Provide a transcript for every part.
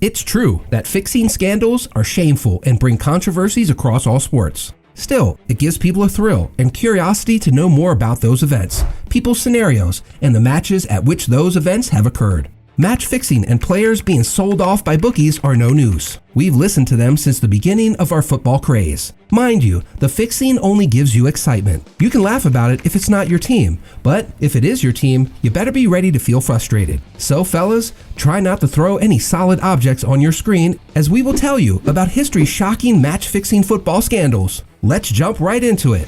It's true that fixing scandals are shameful and bring controversies across all sports. Still, it gives people a thrill and curiosity to know more about those events, people's scenarios, and the matches at which those events have occurred. Match fixing and players being sold off by bookies are no news. We've listened to them since the beginning of our football craze. Mind you, the fixing only gives you excitement. You can laugh about it if it's not your team, but if it is your team, you better be ready to feel frustrated. So fellas, try not to throw any solid objects on your screen, as we will tell you about history's shocking match-fixing football scandals. Let's jump right into it.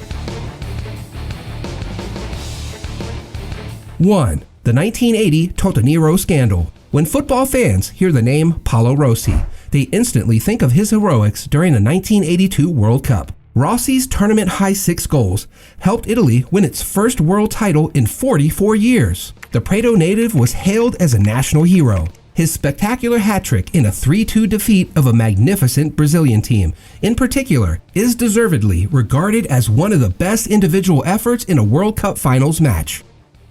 1. The 1980 Totonero scandal. When football fans hear the name Paolo Rossi, they instantly think of his heroics during the 1982 World Cup. Rossi's tournament-high 6 goals helped Italy win its first world title in 44 years. The Prato native was hailed as a national hero. His spectacular hat-trick in a 3-2 defeat of a magnificent Brazilian team, in particular, is deservedly regarded as one of the best individual efforts in a World Cup finals match.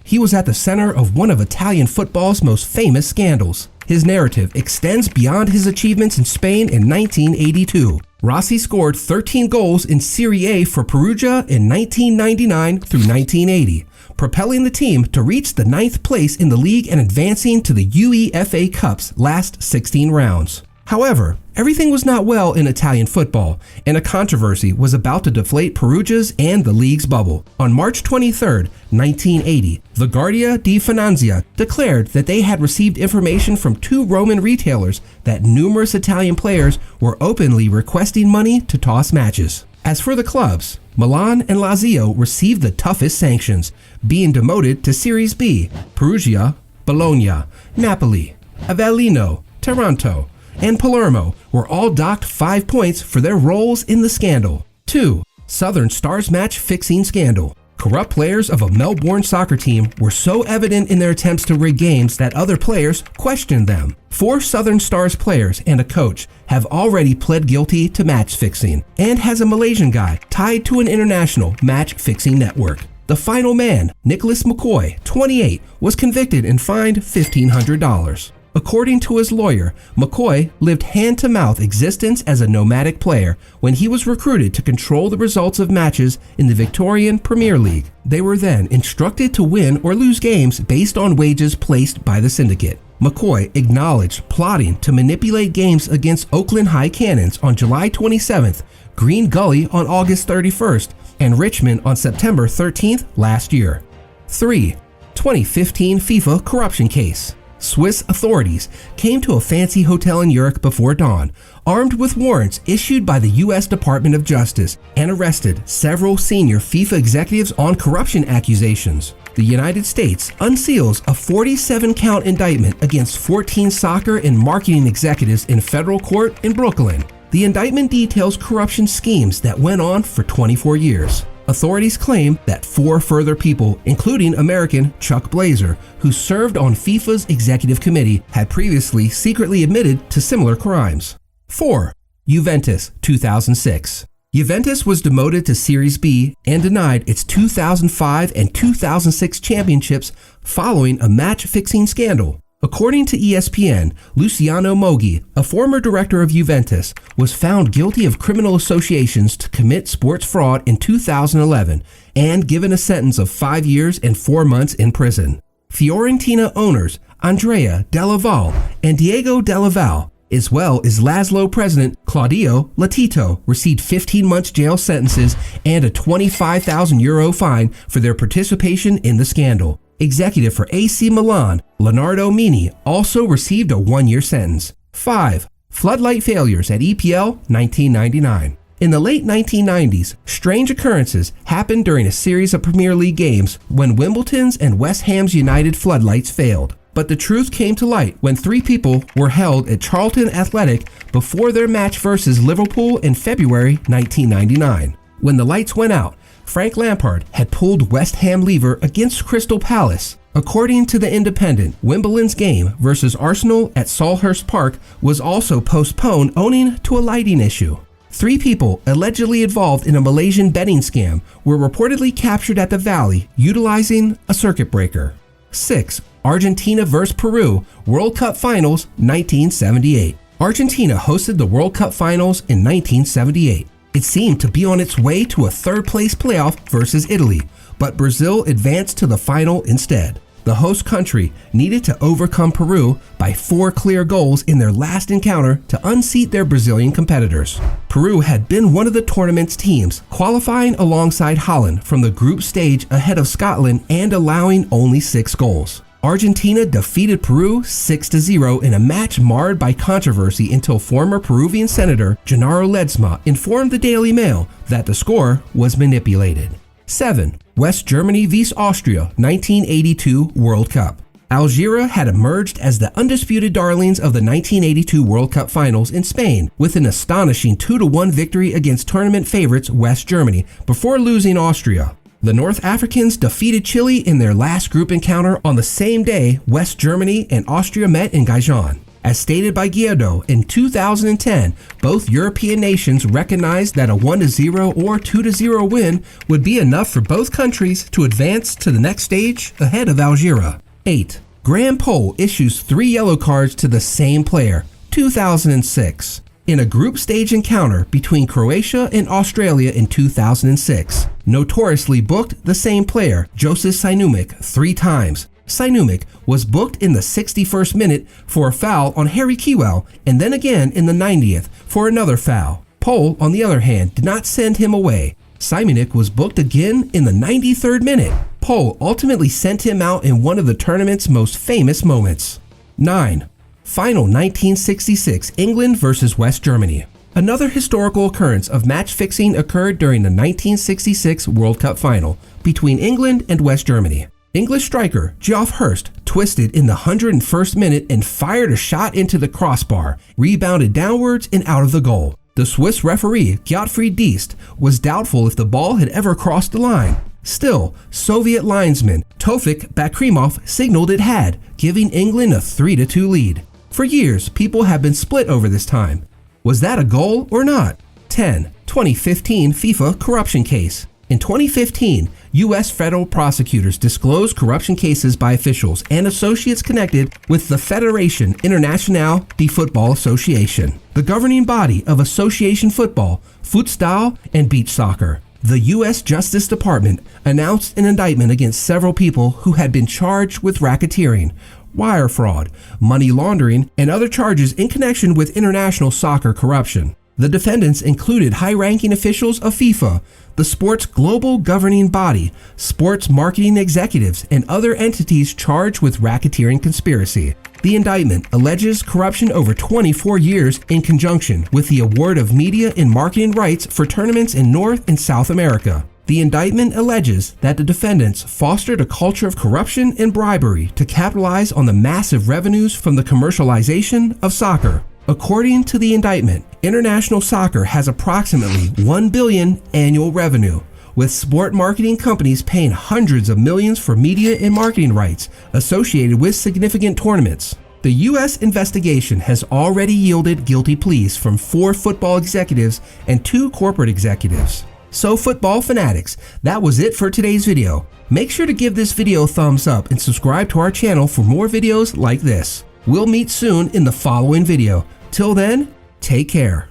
He was at the center of one of Italian football's most famous scandals. His narrative extends beyond his achievements in Spain in 1982. Rossi scored 13 goals in Serie A for Perugia in 1999 through 1980, propelling the team to reach the 9th place in the league and advancing to the UEFA Cup's last 16 rounds. However, everything was not well in Italian football, and a controversy was about to deflate Perugia's and the league's bubble. On March 23, 1980, the Guardia di Finanza declared that they had received information from 2 Roman retailers that numerous Italian players were openly requesting money to toss matches. As for the clubs, Milan and Lazio received the toughest sanctions, being demoted to Series B. Perugia, Bologna, Napoli, Avellino, Taranto, and Palermo were all docked 5 points for their roles in the scandal. 2. Southern Stars match fixing scandal. Corrupt players of a Melbourne soccer team were so evident in their attempts to rig games that other players questioned them. 4 Southern Stars players and a coach have already pled guilty to match fixing, and has a Malaysian guy tied to an international match fixing network. The final man, Nicholas McCoy, 28, was convicted and fined $1,500. According to his lawyer, McCoy lived hand-to-mouth existence as a nomadic player when he was recruited to control the results of matches in the Victorian Premier League. They were then instructed to win or lose games based on wages placed by the syndicate. McCoy acknowledged plotting to manipulate games against Oakland High Cannons on July 27th, Green Gully on August 31st, and Richmond on September 13th last year. 3. 2015 FIFA corruption case. Swiss authorities came to a fancy hotel in Europe before dawn, armed with warrants issued by the U.S. Department of Justice, and arrested several senior FIFA executives on corruption accusations. The United States unseals a 47-count indictment against 14 soccer and marketing executives in federal court in Brooklyn. The indictment details corruption schemes that went on for 24 years. Authorities claim that 4 further people, including American Chuck Blazer, who served on FIFA's executive committee, had previously secretly admitted to similar crimes. 4. Juventus, 2006. Juventus was demoted to Series B and denied its 2005 and 2006 championships following a match-fixing scandal. According to ESPN, Luciano Moggi, a former director of Juventus, was found guilty of criminal associations to commit sports fraud in 2011 and given a sentence of 5 years and 4 months in prison. Fiorentina owners Andrea Della Valle and Diego Della Valle, as well as Laszlo president Claudio Latito, received 15 months jail sentences and a €25,000 fine for their participation in the scandal. Executive for AC Milan, Leonardo Mini, also received a 1-year sentence. 5. Floodlight failures at EPL 1999. In the late 1990s, strange occurrences happened during a series of Premier League games when Wimbledon's and West Ham's United floodlights failed. But the truth came to light when 3 people were held at Charlton Athletic before their match versus Liverpool in February 1999. When the lights went out, Frank Lampard had pulled West Ham lever against Crystal Palace. According to The Independent, Wimbledon's game versus Arsenal at Selhurst Park was also postponed owing to a lighting issue. 3 people allegedly involved in a Malaysian betting scam were reportedly captured at the Valley utilizing a circuit breaker. 6. Argentina vs. Peru, World Cup Finals 1978. Argentina hosted the World Cup finals in 1978. It seemed to be on its way to a third-place playoff versus Italy, but Brazil advanced to the final instead. The host country needed to overcome Peru by 4 clear goals in their last encounter to unseat their Brazilian competitors. Peru had been one of the tournament's teams, qualifying alongside Holland from the group stage ahead of Scotland and allowing only 6 goals. Argentina defeated Peru 6-0 in a match marred by controversy until former Peruvian Senator Genaro Ledesma informed the Daily Mail that the score was manipulated. 7. West Germany vs Austria 1982 World Cup. Algeria had emerged as the undisputed darlings of the 1982 World Cup finals in Spain with an astonishing 2-1 victory against tournament favorites West Germany before losing Austria. The North Africans defeated Chile in their last group encounter on the same day West Germany and Austria met in Gijón. As stated by Guido in 2010, both European nations recognized that a 1-0 or 2-0 win would be enough for both countries to advance to the next stage ahead of Algeria. 8. Graham Poll issues 3 yellow cards to the same player, 2006. In a group stage encounter between Croatia and Australia in 2006, notoriously booked the same player, Joseph Sinumic, 3 times. Sinumic was booked in the 61st minute for a foul on Harry Kewell and then again in the 90th for another foul. Poll, on the other hand, did not send him away. Simulik was booked again in the 93rd minute. Poll ultimately sent him out in one of the tournament's most famous moments. 9. Final 1966 England vs West Germany. Another historical occurrence of match fixing occurred during the 1966 World Cup final between England and West Germany. English striker Geoff Hurst twisted in the 101st minute and fired a shot into the crossbar, rebounded downwards and out of the goal. The Swiss referee Gottfried Deist was doubtful if the ball had ever crossed the line. Still, Soviet linesman Tofik Bakrimov signaled it had, giving England a 3-2 lead. For years, people have been split over this time. Was that a goal or not? 10. 2015 FIFA corruption case. In 2015, U.S. federal prosecutors disclosed corruption cases by officials and associates connected with the Fédération Internationale de Football Association, the governing body of association football, futsal, and beach soccer. The U.S. Justice Department announced an indictment against several people who had been charged with racketeering, wire fraud, money laundering, and other charges in connection with international soccer corruption. The defendants included high-ranking officials of FIFA, the sport's global governing body, sports marketing executives, and other entities charged with racketeering conspiracy. The indictment alleges corruption over 24 years in conjunction with the award of media and marketing rights for tournaments in North and South America. The indictment alleges that the defendants fostered a culture of corruption and bribery to capitalize on the massive revenues from the commercialization of soccer. According to the indictment, international soccer has approximately $1 billion annual revenue, with sport marketing companies paying hundreds of millions for media and marketing rights associated with significant tournaments. The U.S. investigation has already yielded guilty pleas from 4 football executives and 2 corporate executives. So football fanatics, that was it for today's video. Make sure to give this video a thumbs up and subscribe to our channel for more videos like this. We'll meet soon in the following video. Till then, take care.